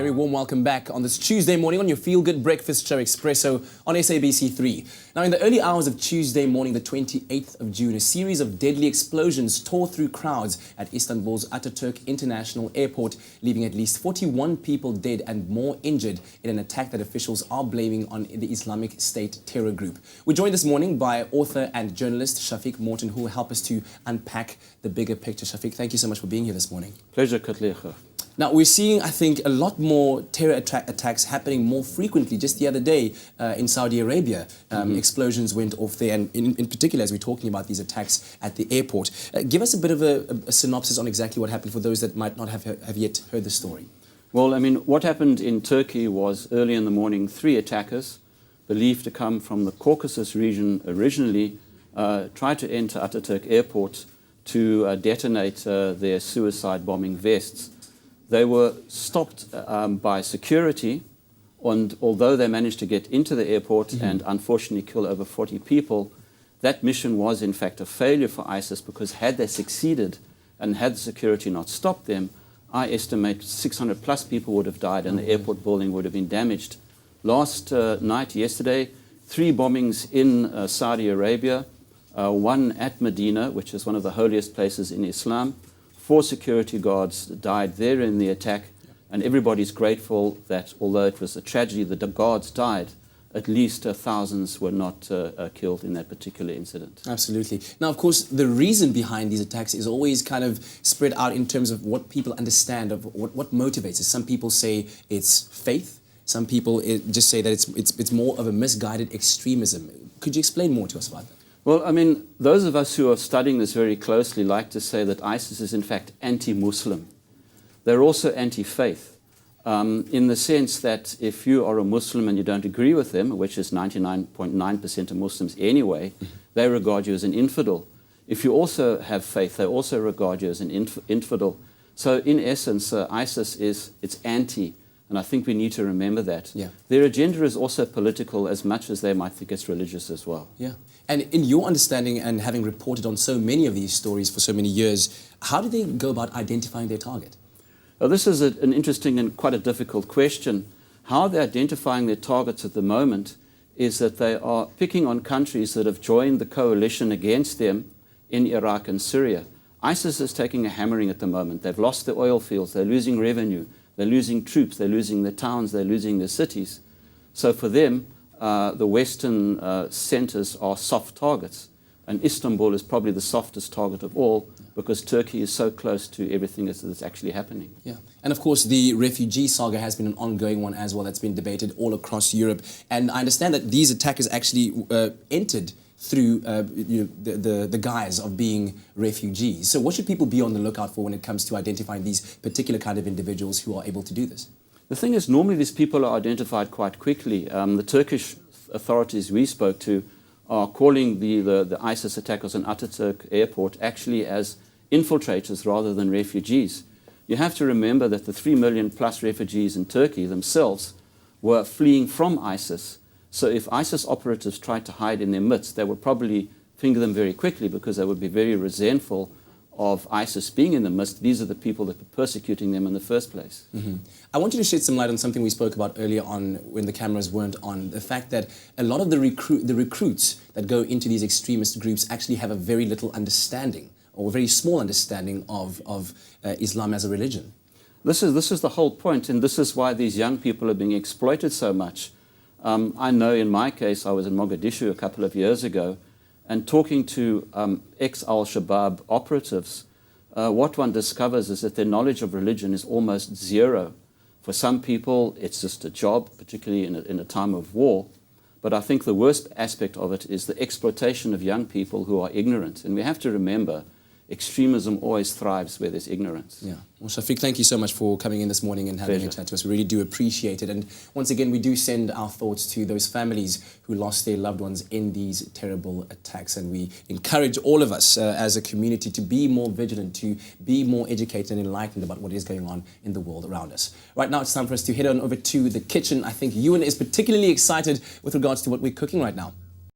Very warm welcome back on this Tuesday morning on your feel-good breakfast show, Expresso, on SABC3. Now, in the early hours of Tuesday morning, the 28th of June, a series of deadly explosions tore through crowds at Istanbul's Atatürk International Airport, leaving at least 41 people dead and more injured in an attack that officials are blaming on the Islamic State terror group. We're joined this morning by author and journalist Shafiq Morton, who will help us to unpack the bigger picture. Shafiq, thank you so much for being here this morning. Pleasure, Katlecha. Now, we're seeing, I think, a lot more terror attacks happening more frequently. Just the other day in Saudi Arabia, explosions went off there, and in particular, as we're talking about these attacks at the airport. Give us a bit of a synopsis on exactly what happened for those that might not have yet heard the story. Well, I mean, what happened in Turkey was early in the morning, 3 attackers, believed to come from the Caucasus region originally, tried to enter Atatürk Airport to detonate their suicide bombing vests. They were stopped by security, and although they managed to get into the airport and unfortunately kill over 40 people, that mission was in fact a failure for ISIS, because had they succeeded and had the security not stopped them, I estimate 600 plus people would have died and the airport building would have been damaged. Last night, yesterday, 3 bombings in Saudi Arabia, 1 at Medina, which is one of the holiest places in Islam. 4 security guards died there in the attack, and everybody's grateful that although it was a tragedy that the guards died, at least thousands were not killed in that particular incident. Absolutely. Now, of course, the reason behind these attacks is always kind of spread out in terms of what people understand of what motivates it. Some people say it's faith. Some people just say that it's more of a misguided extremism. Could you explain more to us about that? Well, I mean, those of us who are studying this very closely like to say that ISIS is in fact anti-Muslim. They're also anti-faith, in the sense that if you are a Muslim and you don't agree with them, which is 99.9% of Muslims anyway, they regard you as an infidel. If you also have faith, they also regard you as an infidel. So in essence, ISIS it's anti, and I think we need to remember that. Yeah. Their agenda is also political as much as they might think it's religious as well. Yeah. And in your understanding and having reported on so many of these stories for so many years, how do they go about identifying their target? Well, this is an interesting and quite a difficult question. How they're identifying their targets at the moment is that they are picking on countries that have joined the coalition against them in Iraq and Syria. ISIS is taking a hammering at the moment. They've lost their oil fields, they're losing revenue, they're losing troops, they're losing their towns, they're losing their cities. So for them, the Western centers are soft targets. And Istanbul is probably the softest target of all, because Turkey is so close to everything that's actually happening. Yeah. And of course, the refugee saga has been an ongoing one as well that's been debated all across Europe. And I understand that these attackers actually entered through the guise of being refugees. So what should people be on the lookout for when it comes to identifying these particular kind of individuals who are able to do this? The thing is, normally these people are identified quite quickly. The Turkish authorities we spoke to are calling the ISIS attackers on Atatürk Airport actually as infiltrators rather than refugees. You have to remember that the 3 million plus refugees in Turkey themselves were fleeing from ISIS. So if ISIS operatives tried to hide in their midst, they would probably finger them very quickly, because they would be very resentful of ISIS being in the midst. These are the people that were persecuting them in the first place. I want you to shed some light on something we spoke about earlier on when the cameras weren't on, the fact that a lot of the recruits that go into these extremist groups actually have a very little understanding, or a very small understanding of Islam as a religion. This is the whole point, and this is why these young people are being exploited so much. I know in my case, I was in Mogadishu a couple of years ago, and talking to ex-Al-Shabaab operatives, what one discovers is that their knowledge of religion is almost zero. For some people, it's just a job, particularly in a time of war. But I think the worst aspect of it is the exploitation of young people who are ignorant. And we have to remember, extremism always thrives where there's ignorance. Yeah. Well, Shafiq, thank you so much for coming in this morning and having a chat to us. We really do appreciate it. And once again, we do send our thoughts to those families who lost their loved ones in these terrible attacks. And we encourage all of us as a community to be more vigilant, to be more educated and enlightened about what is going on in the world around us. Right now, it's time for us to head on over to the kitchen. I think Ewan is particularly excited with regards to what we're cooking right now.